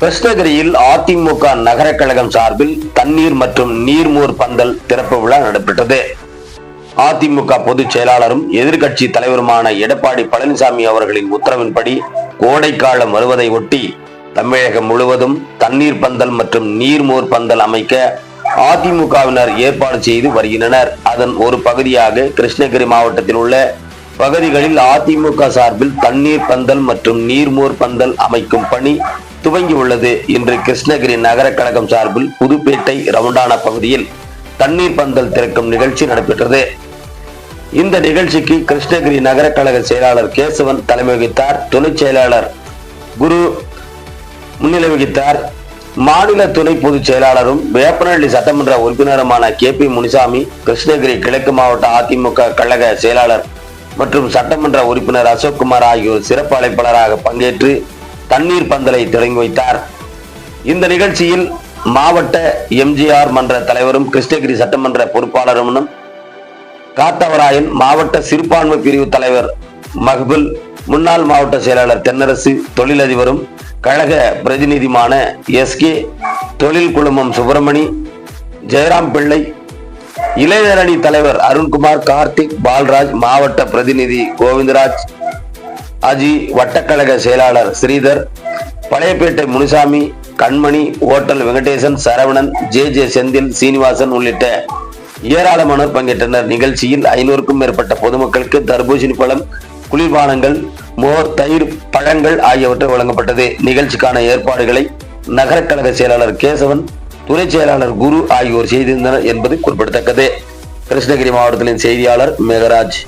கிருஷ்ணகிரியில் அதிமுக நகர கழகம் சார்பில் தண்ணீர் மற்றும் நீர்மோர் பந்தல் திறப்பு விழா நடைபெற்றது. அதிமுக பொதுச் செயலாளரும் எதிர்கட்சி தலைவருமான எடப்பாடி பழனிசாமி அவர்களின் உத்தரவின்படி கோடைக்காலம் வருவதை ஒட்டி தமிழகம் முழுவதும் தண்ணீர் பந்தல் மற்றும் நீர்மோர் பந்தல் அமைக்க அதிமுகவினர் ஏற்பாடு செய்து வருகின்றனர். அதன் ஒரு பகுதியாக கிருஷ்ணகிரி மாவட்டத்தில் உள்ள பகுதிகளில் அதிமுக சார்பில் தண்ணீர் பந்தல் மற்றும் நீர்மோர் பந்தல் அமைக்கும் பணி துவங்கி உள்ளது. இன்று கிருஷ்ணகிரி நகர கழகம் சார்பில் புதுப்பேட்டை ரவுண்டானா பகுதியில் தண்ணீர் பந்தல் திறக்கும் நிகழ்ச்சி நடைபெற்றது. இந்த நிகழ்ச்சிக்கு கிருஷ்ணகிரி நகர கழக செயலாளர் கேசவன் தலைமை வகித்தார். துணை செயலாளர் குரு முன்னிலை வகித்தார். மாநில துணை பொதுச் செயலாளரும் வேப்பனஹள்ளி சட்டமன்ற உறுப்பினருமான KP முனிசாமி, கிருஷ்ணகிரி கிழக்கு மாவட்ட அதிமுக கழக செயலாளர் மற்றும் சட்டமன்ற உறுப்பினர் அசோக்குமார் ஆகியோர் சிறப்பு அழைப்பாளராக பங்கேற்று தண்ணீர் பந்தலை தொடங்கி வைத்தார். இந்த நிகழ்ச்சியில் மாவட்ட MGR மன்ற தலைவரும் கிருஷ்ணகிரி சட்டமன்ற பொறுப்பாளரும் காத்தவராயன், மாவட்ட சிறுபான்மை பிரிவு தலைவர் மஹ்புல், முன்னாள் மாவட்ட செயலாளர் தென்னரசு, தொழிலதிபரும் கழக பிரதிநிதிமான SK, தொழில் குழுமம் சுப்பிரமணி, ஜெயராம் பிள்ளை, இளைஞரணி தலைவர் அருண்குமார், கார்த்திக், பால்ராஜ், மாவட்ட பிரதிநிதி கோவிந்தராஜ், அஜி, வட்டக்கழக செயலாளர் ஸ்ரீதர், பழையப்பேட்டை முனிசாமி, கண்மணி, ஓட்டல் வெங்கடேசன், சரவணன், JJ செந்தில், சீனிவாசன் உள்ளிட்ட ஏராளமானோர் பங்கேற்றனர். நிகழ்ச்சியில் 500க்கும் மேற்பட்ட பொதுமக்களுக்கு தர்பூசணி பழம், குளிர்பானங்கள், மோர், தயிர், பழங்கள் ஆகியவற்றை வழங்கப்பட்டது. நிகழ்ச்சிக்கான ஏற்பாடுகளை நகர கழக செயலாளர் கேசவன், துணை செயலாளர் குரு ஆகியோர் செய்திருந்தனர் என்பது குறிப்பிடத்தக்கது. கிருஷ்ணகிரி மாவட்டத்தின் செய்தியாளர் மேகராஜ்.